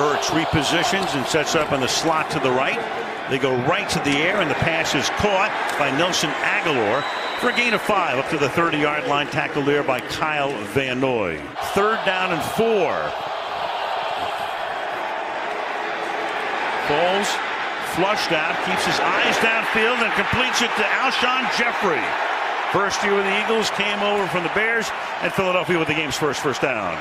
Ertz repositions and sets up in the slot to the right. They go right to the air, and the pass is caught by Nelson Aguilar for a gain of 5 up to the 30-yard line. Tackle there by Kyle Van Noy. 3rd down and 4. Foles flushed out, keeps his eyes downfield, and completes it to Alshon Jeffrey. First year with the Eagles, came over from the Bears, and Philadelphia with the game's first down.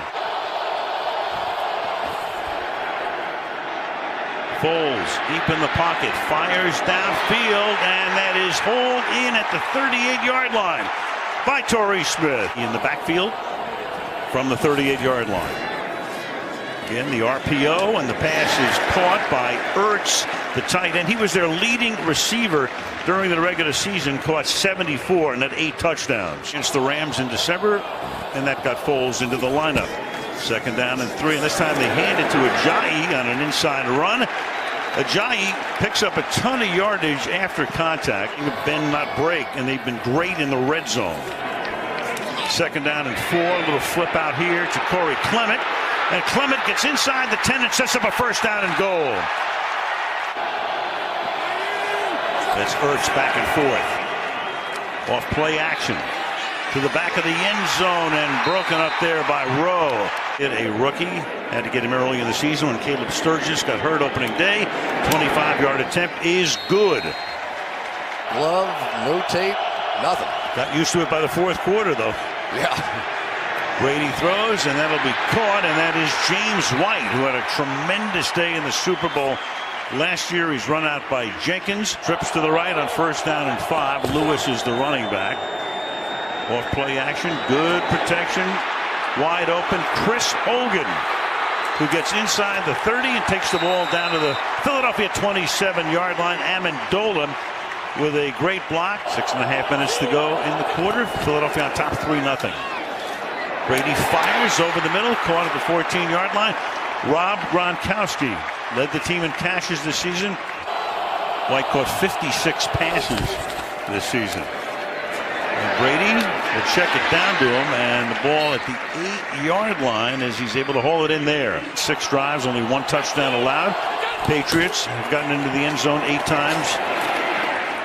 Foles deep in the pocket, fires downfield, and that is hauled in at the 38-yard line by Torrey Smith. In the backfield from the 38-yard line. Again, the RPO, and the pass is caught by Ertz, the tight end. He was their leading receiver during the regular season, caught 74 and had 8 touchdowns against the Rams in December, and that got Foles into the lineup. 2nd down and 3, and this time they hand it to Ajayi on an inside run. Ajayi picks up a ton of yardage after contact. Bend not break, and they've been great in the red zone. 2nd down and 4, a little flip out here to Corey Clement. And Clement gets inside the 10 and sets up a 1st down and goal. That's Ertz back and forth. Off play action to the back of the end zone and broken up there by Rowe. A rookie. Had to get him early in the season when Caleb Sturgis got hurt opening day. 25-yard attempt is good. Glove, no tape, nothing. Got used to it by the 4th quarter, though. Yeah. Brady throws, and that'll be caught, and that is James White, who had a tremendous day in the Super Bowl last year. He's run out by Jenkins. Trips to the right on 1st down and 5. Lewis is the running back. Off play action, good protection. Wide open, Chris Hogan, who gets inside the 30 and takes the ball down to the Philadelphia 27-yard line. Amendola with a great block. 6.5 minutes to go in the quarter. Philadelphia on top 3-0. Brady fires over the middle, caught at the 14-yard line. Rob Gronkowski led the team in catches this season. White caught 56 passes this season. And Brady will check it down to him, and the ball at the 8-yard line as he's able to haul it in there. 6 drives, only 1 touchdown allowed. Patriots have gotten into the end zone 8 times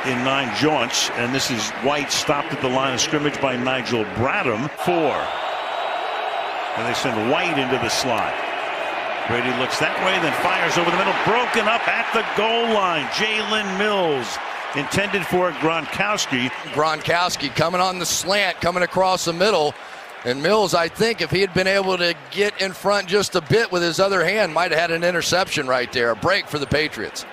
in 9 jaunts, and this is White stopped at the line of scrimmage by Nigel Bradham. 4. And they send White into the slot. Brady looks that way, then fires over the middle. Broken up at the goal line. Jalen Mills intended for Gronkowski. Gronkowski coming on the slant, coming across the middle. And Mills, I think, if he had been able to get in front just a bit with his other hand, might have had an interception right there. A break for the Patriots.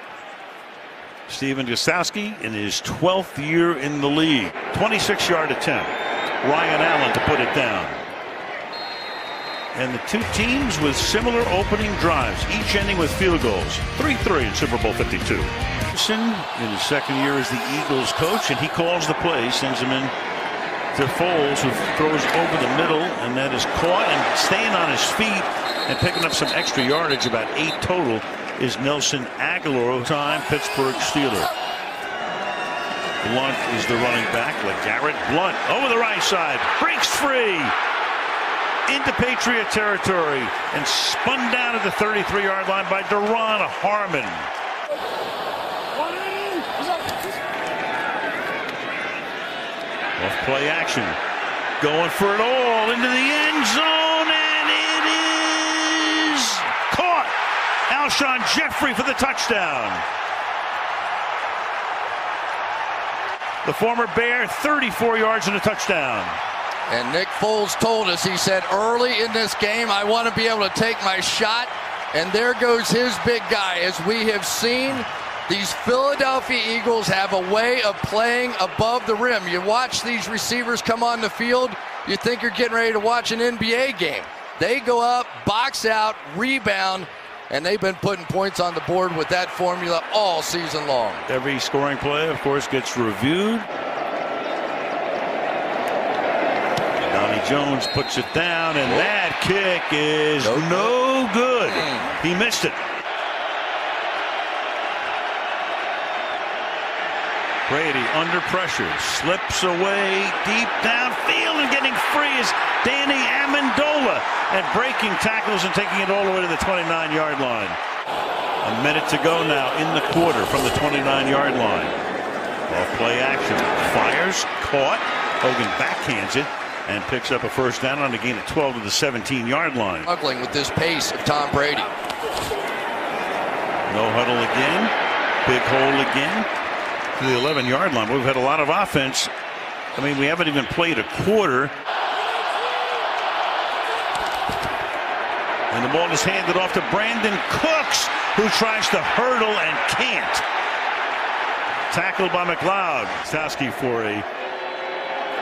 Steven Gostkowski in his 12th year in the league. 26-yard attempt. Ryan Allen to put it down. And the 2 teams with similar opening drives, each ending with field goals. 3-3 in Super Bowl 52. Anderson in his 2nd year as the Eagles coach, and he calls the play, sends him in to Foles, who throws over the middle, and that is caught, and staying on his feet and picking up some extra yardage, about 8 total, is Nelson Aguilar. Time Pittsburgh Steeler. Blunt is the running back. LeGarrette Blunt over the right side, breaks free into Patriot territory and spun down at the 33-yard line by Deron Harmon. Off play action, going for it all into the end zone, and it is caught. Alshon Jeffrey for the touchdown. The former Bear, 34 yards and a touchdown. And Nick Foles told us, he said, early in this game, I want to be able to take my shot. And there goes his big guy. As we have seen, these Philadelphia Eagles have a way of playing above the rim. You watch these receivers come on the field, you think you're getting ready to watch an NBA game. They go up, box out, rebound, and they've been putting points on the board with that formula all season long. Every scoring play, of course, gets reviewed. Jones puts it down, and that kick is no good. He missed it. Brady under pressure, slips away deep downfield, and getting free is Danny Amendola. and breaking tackles and taking it all the way to the 29-yard line. A minute to go now in the quarter from the 29-yard line. Off play action. Fires. Caught. Hogan backhands it and picks up a first down on a gain of 12 to the 17-yard line. Struggling with this pace of Tom Brady. No huddle again. Big hole again to the 11-yard line. We've had a lot of offense. I mean, we haven't even played a quarter. And the ball is handed off to Brandon Cooks, who tries to hurdle and can't. Tackled by McLeod. Stowski for a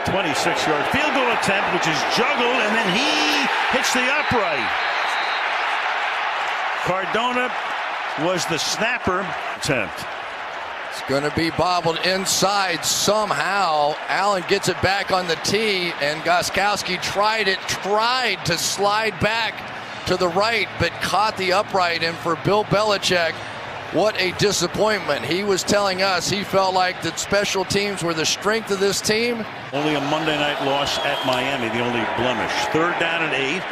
26-yard field goal attempt, which is juggled, and then he hits the upright. Cardona was the snapper attempt. It's going to be bobbled inside somehow. Allen gets it back on the tee, and Gostkowski tried to slide back to the right, but caught the upright. And for Bill Belichick, what a disappointment. He was telling us he felt like the special teams were the strength of this team. Only a Monday night loss at Miami, the only blemish. Third down and 8.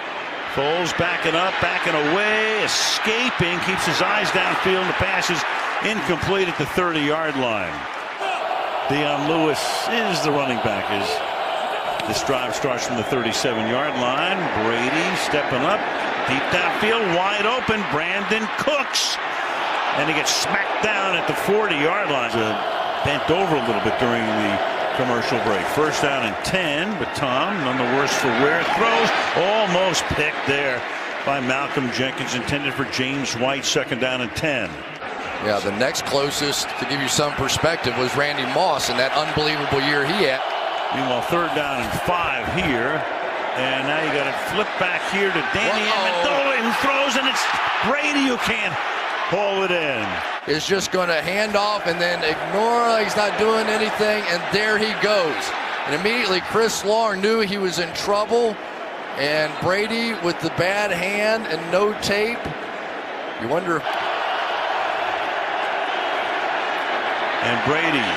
Foles backing up, backing away, escaping, keeps his eyes downfield. The pass is incomplete at the 30-yard line. Dion Lewis is the running back as this drive starts from the 37-yard line. Brady stepping up, deep downfield, wide open. Brandon Cooks. And he gets smacked down at the 40-yard line. Bent over a little bit during the commercial break. First down and 10, but Tom, none the worse for wear. Throws, almost picked there by Malcolm Jenkins, intended for James White. Second down and 10. Yeah, the next closest, to give you some perspective, was Randy Moss in that unbelievable year he had. Meanwhile, third down and 5 here. And now you got it flipped back here to Danny Amendola, who throws, and it's Brady who can't haul it in. Is just going to hand off and then ignore, he's not doing anything, and there he goes. And immediately Chris Long knew he was in trouble, and Brady with the bad hand and no tape. You wonder. And Brady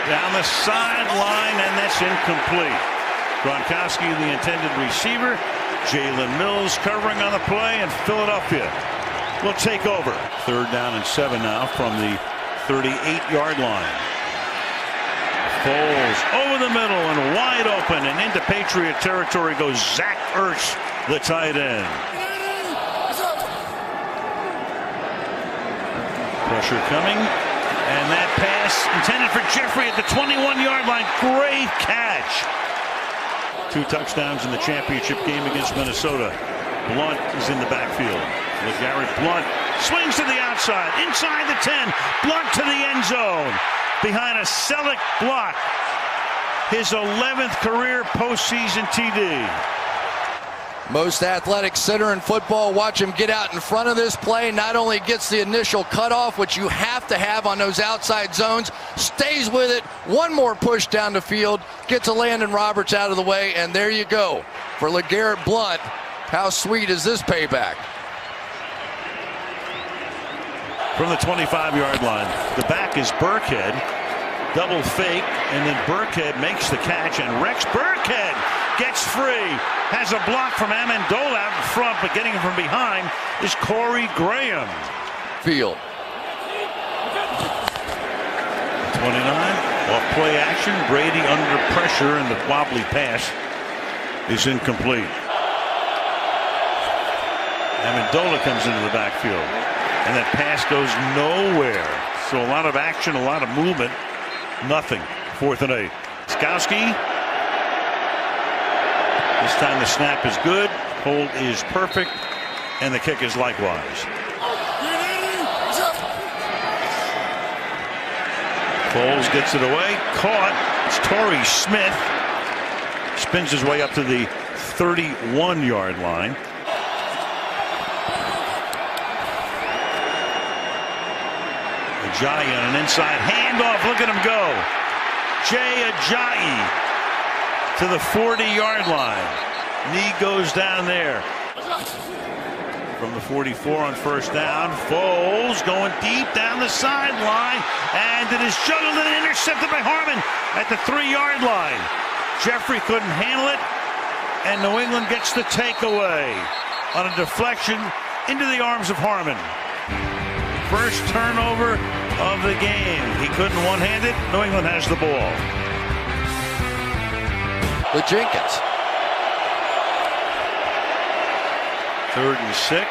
down the sideline, and that's incomplete. Gronkowski, the intended receiver. Jalen Mills covering on the play, and Philadelphia will take over. Third down and 7 now from the 38-yard line. Foles over the middle and wide open, and into Patriot territory goes Zach Ertz, the tight end. Pressure coming, and that pass intended for Jeffrey at the 21-yard line. Great catch. 2 touchdowns in the championship game against Minnesota. Blunt is in the backfield. LeGarrette Blunt swings to the outside, inside the 10. Blunt to the end zone, behind a Selleck block. His 11th career postseason TD. Most athletic center in football. Watch him get out in front of this play. Not only gets the initial cutoff, which you have to have on those outside zones, stays with it. One more push down the field, gets a Landon Roberts out of the way, and there you go. For LeGarrette Blunt, how sweet is this payback? From the 25-yard line, the back is Burkhead. Double fake, and then Burkhead makes the catch, and Rex Burkhead gets free. Has a block from Amendola out in front, but getting him from behind is Corey Graham. Field. 29, off play action. Brady under pressure, and the wobbly pass is incomplete. Amendola comes into the backfield, and that pass goes nowhere. So a lot of action, a lot of movement. Nothing. 4th and 8. Skowski. This time the snap is good. Hold is perfect. And the kick is likewise. Foles gets it away. Caught. It's Torrey Smith. Spins his way up to the 31-yard line. Ajayi on an inside handoff. Look at him go. Jay Ajayi to the 40-yard line. Knee goes down there. From the 44 on first down. Foles going deep down the sideline. And it is juggled and intercepted by Harmon at the 3-yard line. Jeffrey couldn't handle it. And New England gets the takeaway. on a deflection into the arms of Harmon. First turnover of the game. He couldn't one-hand it. New England has the ball. With Jenkins. 3rd and 6.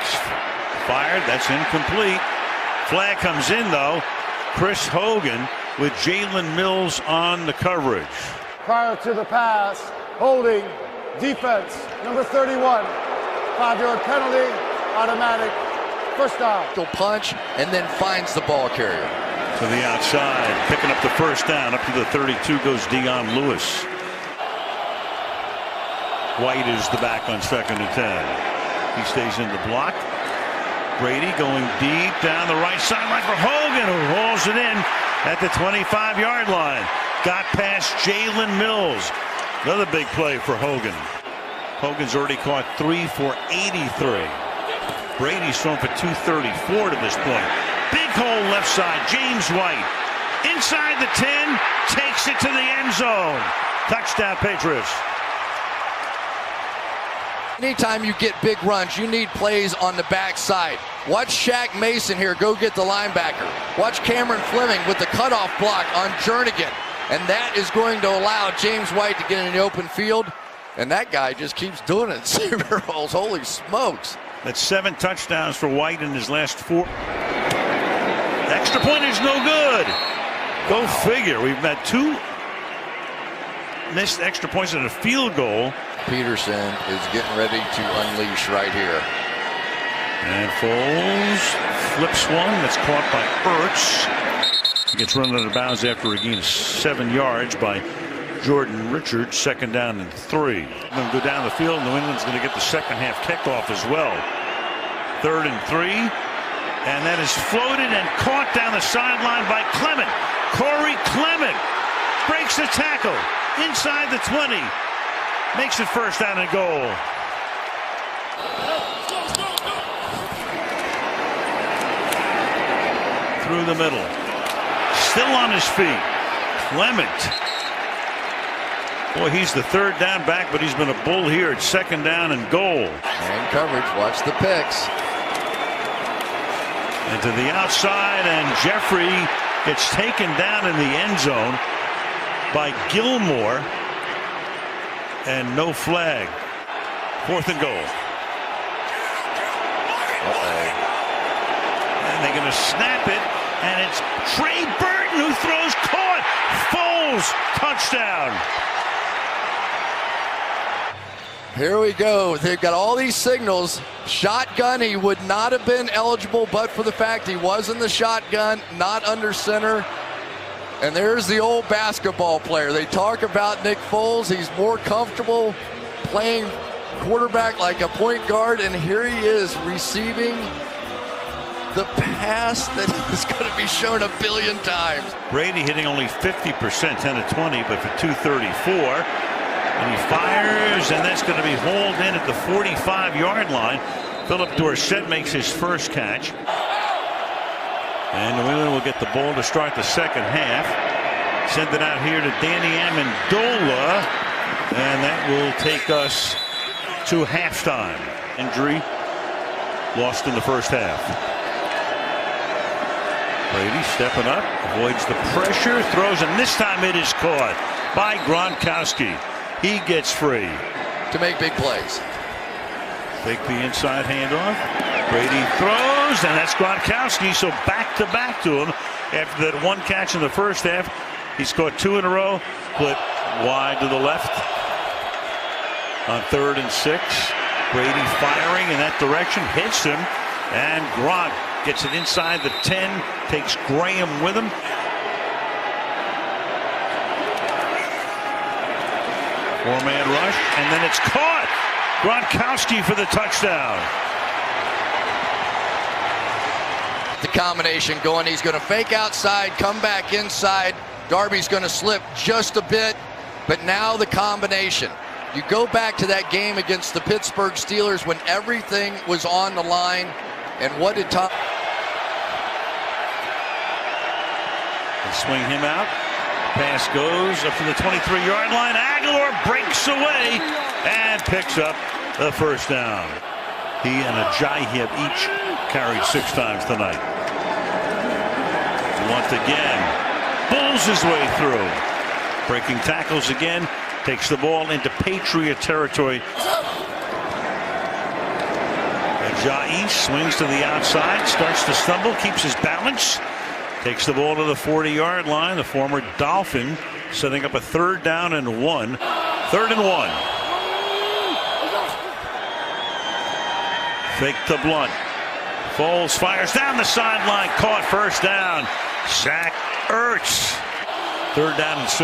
Fired. That's incomplete. Flag comes in, though. Chris Hogan with Jalen Mills on the coverage. Prior to the pass, holding, defense, number 31. 5-yard penalty, automatic, first down. He'll punch and then finds the ball carrier. To the outside, picking up the first down. Up to the 32 goes Dion Lewis. White is the back on 2nd and 10. He stays in the block. Brady going deep down the right sideline for Hogan, who hauls it in at the 25-yard line. Got past Jalen Mills. Another big play for Hogan. Hogan's already caught 3 for 83. Brady's thrown for 234 to this point. Big hole left side. James White inside the 10, takes it to the end zone. Touchdown, Patriots. Anytime you get big runs, you need plays on the backside. Watch Shaq Mason here go get the linebacker. Watch Cameron Fleming with the cutoff block on Jernigan. And that is going to allow James White to get in the open field. And that guy just keeps doing it. Super Bowls, holy smokes. That's 7 touchdowns for White in his last 4. The extra point is no good. Go figure. We've had 2 missed extra points and a field goal. Peterson is getting ready to unleash right here. And Foles flips one that's caught by Ertz. He gets run out of bounds after a gain of 7 yards by Jordan Richards. 2nd down and 3. Going to go down the field. New England's going to get the second half kickoff as well. 3rd and 3. And that is floated and caught down the sideline by Clement. Corey Clement breaks the tackle inside the 20. Makes it 1st down and goal. Through the middle. Still on his feet. Clement. Boy, he's the 3rd down back, but he's been a bull here at 2nd down and goal. And coverage. Watch the picks. And to the outside, and Jeffrey gets taken down in the end zone by Gilmore. And no flag. 4th and goal. And they're going to snap it, and it's Trey Burton who throws, caught. Foles, touchdown. Here we go. They've got all these signals. Shotgun, he would not have been eligible but for the fact he was in the shotgun, not under center. And there's the old basketball player. They talk about Nick Foles. He's more comfortable playing quarterback like a point guard, and here he is receiving the pass that is going to be shown a billion times. Brady hitting only 50%, 10 of 20, but for 234. And he fires, and that's going to be hauled in at the 45-yard line. Philip Dorsett makes his first catch. And New England will get the ball to start the second half. Send it out here to Danny Amendola. And that will take us to halftime. Injury lost in the first half. Brady stepping up, avoids the pressure, throws, and this time it is caught by Gronkowski. He gets free. To make big plays. Take the inside handoff. Brady throws, and that's Gronkowski. So back to him after that 1 catch in the first half. He scored 2 in a row, split wide to the left on 3rd and 6. Brady firing in that direction, hits him, and Gronk gets it inside the 10, takes Graham with him. Four-man rush, and then it's caught. Gronkowski for the touchdown. The combination going. He's going to fake outside, come back inside. Darby's going to slip just a bit, but now the combination. You go back to that game against the Pittsburgh Steelers when everything was on the line, and what did Tom? They swing him out. Pass goes up to the 23-yard line. Aguilar breaks away and picks up the first down. He and Ajayi have each carried 6 times tonight. Once again, pulls his way through. Breaking tackles again. Takes the ball into Patriot territory. Ajayi swings to the outside. Starts to stumble. Keeps his balance. Takes the ball to the 40-yard line. The former Dolphin setting up a 3rd down and 1. 3rd and 1. Fake to Blunt. Foles fires down the sideline. Caught, 1st down. Zach Ertz. 3rd down and 6.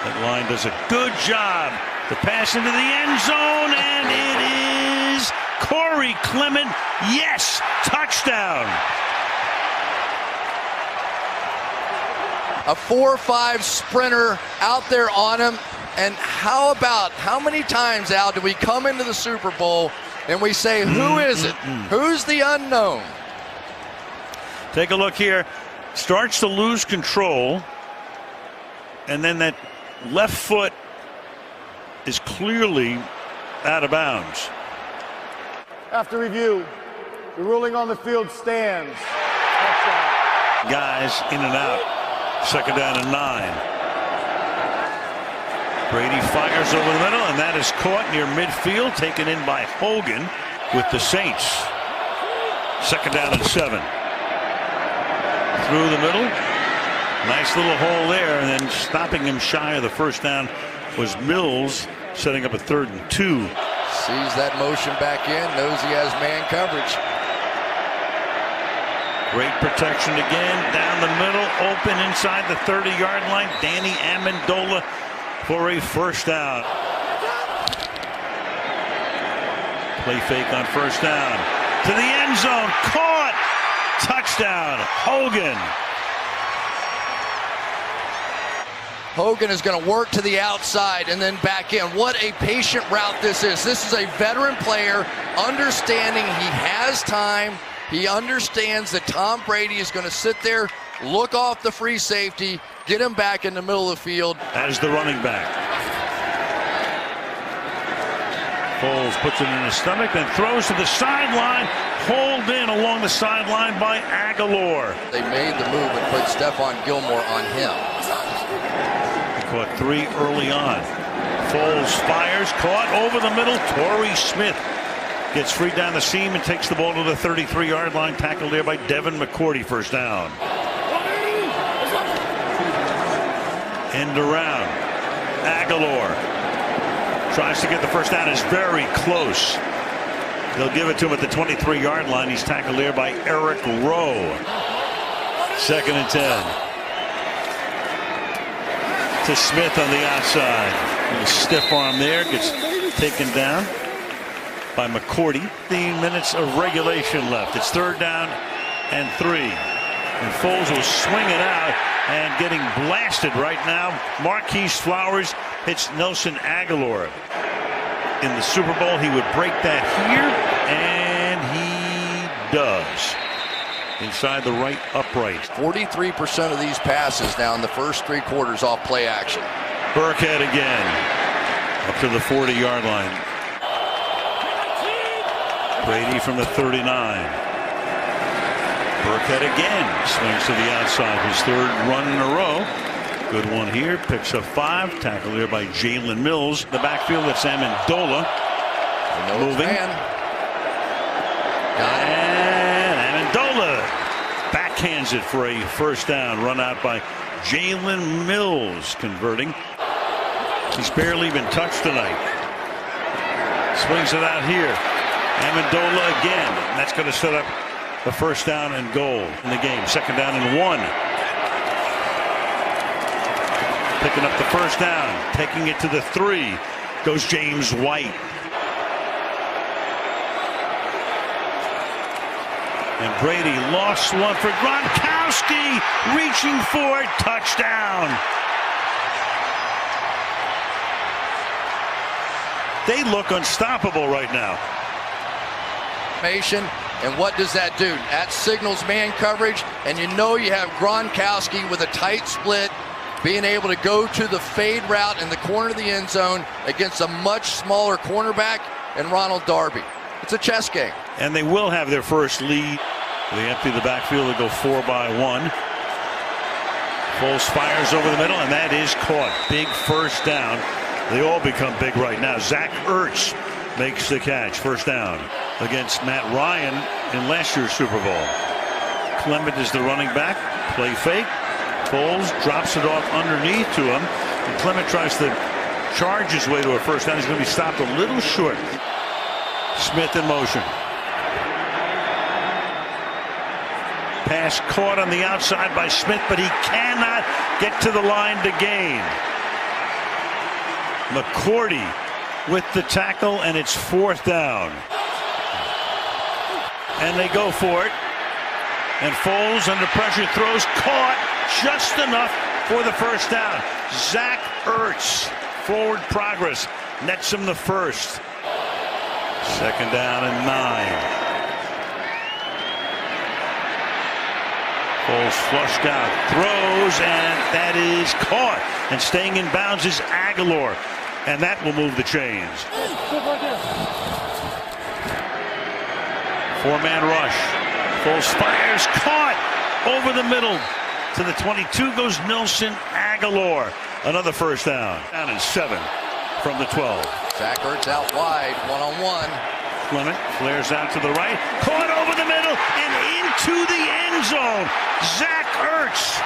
That line does a good job. The pass into the end zone, and it is Corey Clement. Yes, touchdown. A 4-5 sprinter out there on him. And how many times, Al, do we come into the Super Bowl and we say, who is it? Who's the unknown? Take a look here. Starts to lose control. And then that left foot is clearly out of bounds. After review, the ruling on the field stands. Guys in and out. 2nd down and 9. Brady fires over the middle, and that is caught near midfield, taken in by Hogan with the Saints. 2nd down and 7. Through the middle. Nice little hole there, and then stopping him shy of the 1st down was Mills, setting up a 3rd and 2. Sees that motion back in, knows he has man coverage. Great protection again, down the middle, open inside the 30-yard line. Danny Amendola for a 1st down. Play fake on 1st down. To the end zone. Caught. Touchdown. Hogan. Hogan is going to work to the outside and then back in. What a patient route this is. This is a veteran player understanding he has time. He understands that Tom Brady is going to sit there, look off the free safety, get him back in the middle of the field. As the running back. Foles puts it in his stomach, then throws to the sideline. Hauled in along the sideline by Aguilar. They made the move and put Stephon Gilmore on him. He caught 3 early on. Foles fires, caught over the middle. Torrey Smith gets free down the seam and takes the ball to the 33-yard line. Tackled there by Devin McCourty. 1st down. End around. Aguilar tries to get the 1st down. Is very close. They'll give it to him at the 23-yard line. He's tackled there by Eric Rowe. 2nd and 10. To Smith on the outside. A little stiff arm there. Gets taken down by McCourty. 15 minutes of regulation left. It's 3rd down and 3. And Foles will swing it out and getting blasted right now. Marquise Flowers hits Nelson Aguilar. In the Super Bowl, he would break that here, and he does. Inside the right upright. 43% of these passes now in the first 3 quarters off play action. Burkhead again. Up to the 40-yard line. Brady from the 39. Burkhead again swings to the outside. His 3rd run in a row. Good one here. Picks up 5. Tackle there by Jalen Mills. The backfield, that's Amendola. Moving. And Amendola backhands it for a 1st down. Run out by Jalen Mills, converting. He's barely been touched tonight. Swings it out here. Amendola again. And that's going to set up the 1st down and goal in the game. 2nd down and 1. Picking up the 1st down. Taking it to the 3. Goes James White. And Brady lost one for Gronkowski. Reaching for it. Touchdown. They look unstoppable right now. And what does that do? That signals man coverage, and you know you have Gronkowski with a tight split being able to go to the fade route in the corner of the end zone against a much smaller cornerback and Ronald Darby. It's a chess game. And they will have their first lead. They empty the backfield. They go 4 by 1. Foles fires over the middle, and that is caught. Big first down. They all become big right now. Zach Ertz makes the catch. First down against Matt Ryan in last year's Super Bowl. Clement is the running back. Play fake. Foles drops it off underneath to him. And Clement tries to charge his way to a first down. He's going to be stopped a little short. Smith in motion. Pass caught on the outside by Smith, but he cannot get to the line to gain. McCourty with the tackle, and it's 4th down. And they go for it. And Foles under pressure throws, caught just enough for the first down. Zach Ertz, forward progress, nets him the first. 2nd down and 9. Foles flushed out, throws, and that is caught. And staying in bounds is Aguilar, and that will move the chains. 4-man rush. Foles fires, caught over the middle. To the 22 goes Nelson Aguilar. Another first down. Down and 7 from the 12. Zach Ertz out wide, one-on-one. Clement flares out to the right, caught over the middle and into the end zone. Zach Ertz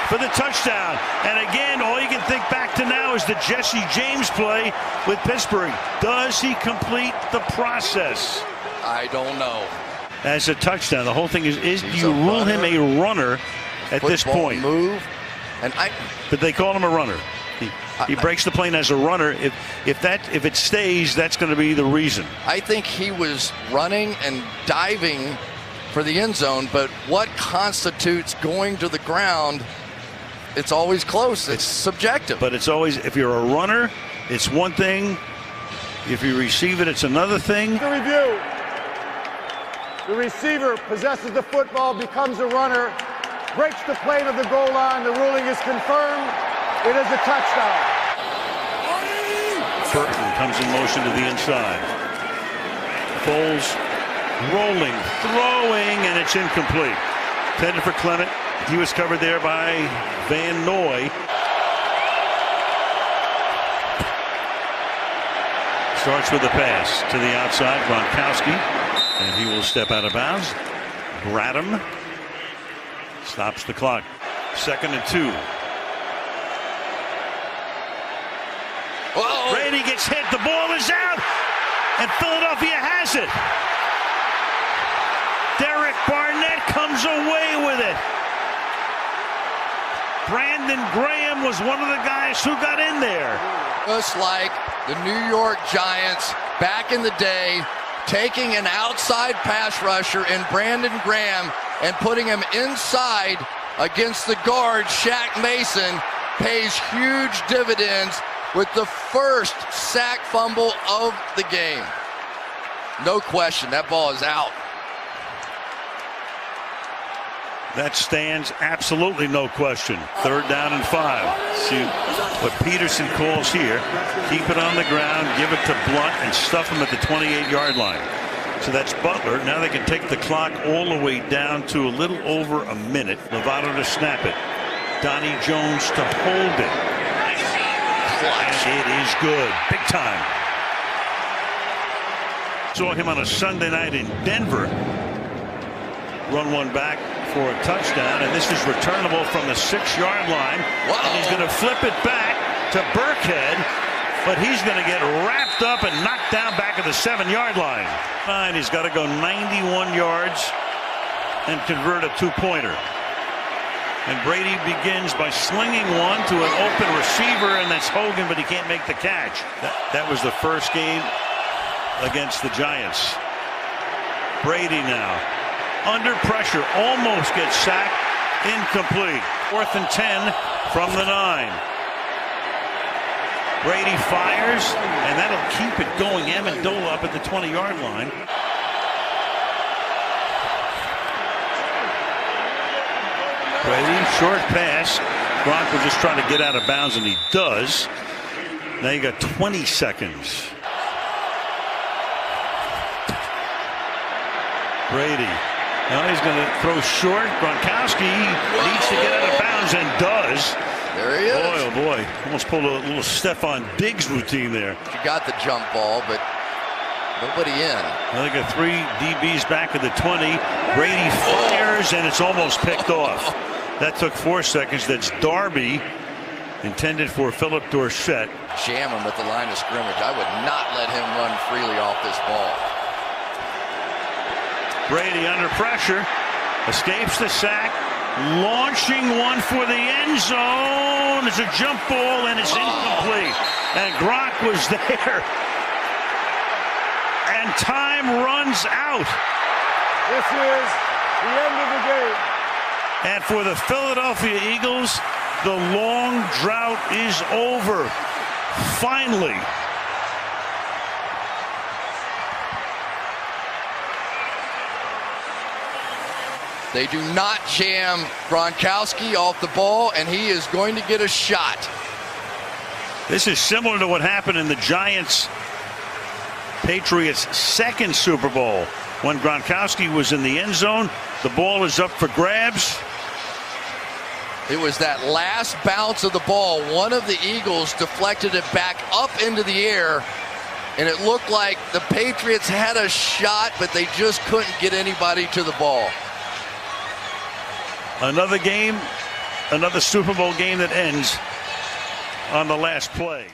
for the touchdown. And again, all you can think back to now is the Jesse James play with Pittsburgh. Does he complete the process? I don't know. As a touchdown, the whole thing is do you rule him a runner at this point? Move, and but they call him a runner. He breaks the plane as a runner. If it stays, that's going to be the reason. I think he was running and diving for the end zone, but what constitutes going to the ground? It's always close. It's subjective. But it's always, if you're a runner, it's one thing. If you receive it, it's another thing. The review. The receiver possesses the football, becomes a runner, breaks the plane of the goal line. The ruling is confirmed. It is a touchdown. Burton comes in motion to the inside. Foles rolling, throwing, and it's incomplete. Intended for Clement. He was covered there by Van Noy. Starts with a pass to the outside, Gronkowski, and he will step out of bounds. Bradham stops the clock. 2nd and 2. Uh-oh. Brady gets hit. The ball is out, and Philadelphia has it. Derek Barnett comes away with it. Brandon Graham was one of the guys who got in there. Just like the New York Giants back in the day, taking an outside pass rusher in Brandon Graham and putting him inside against the guard, Shaq Mason, pays huge dividends with the first sack fumble of the game. No question, that ball is out. That stands, absolutely no question. 3rd down and 5. See what Peterson calls here. Keep it on the ground, give it to Blunt, and stuff him at the 28-yard line. So that's Butler. Now they can take the clock all the way down to a little over a minute. Lovato to snap it. Donnie Jones to hold it. It is good. Big time. Saw him on a Sunday night in Denver. Run one back for a touchdown, and this is returnable from the 6-yard line. And he's going to flip it back to Burkhead, but he's going to get wrapped up and knocked down back at the 7-yard line. He's got to go 91 yards and convert a 2-pointer. And Brady begins by slinging one to an open receiver, and that's Hogan, but he can't make the catch. That was the first game against the Giants. Brady now under pressure, almost gets sacked, incomplete. 4th and 10 from the 9. Brady fires, and that'll keep it going. Amendola up at the 20-yard line. Brady, short pass, Gronk was just trying to get out of bounds, and he does. Now you got 20 seconds. Brady. Now he's going to throw short. Gronkowski needs to get out of bounds and does. There he is. Boy, oh boy. Almost pulled a little Stephon Diggs routine there. He got the jump ball, but nobody in. Now they got 3 DBs back at the 20. Brady fires, and it's almost picked off. That took 4 seconds. That's Darby, intended for Philip Dorsett. Jam him at the line of scrimmage. I would not let him run freely off this ball. Brady under pressure, escapes the sack, launching one for the end zone. It's a jump ball, and it's incomplete. And Gronk was there. And time runs out. This is the end of the game. And for the Philadelphia Eagles, the long drought is over. Finally. They do not jam Gronkowski off the ball, and he is going to get a shot. This is similar to what happened in the Giants Patriots' second Super Bowl. When Gronkowski was in the end zone, the ball is up for grabs. It was that last bounce of the ball. One of the Eagles deflected it back up into the air, and it looked like the Patriots had a shot, but they just couldn't get anybody to the ball. Another game, another Super Bowl game that ends on the last play.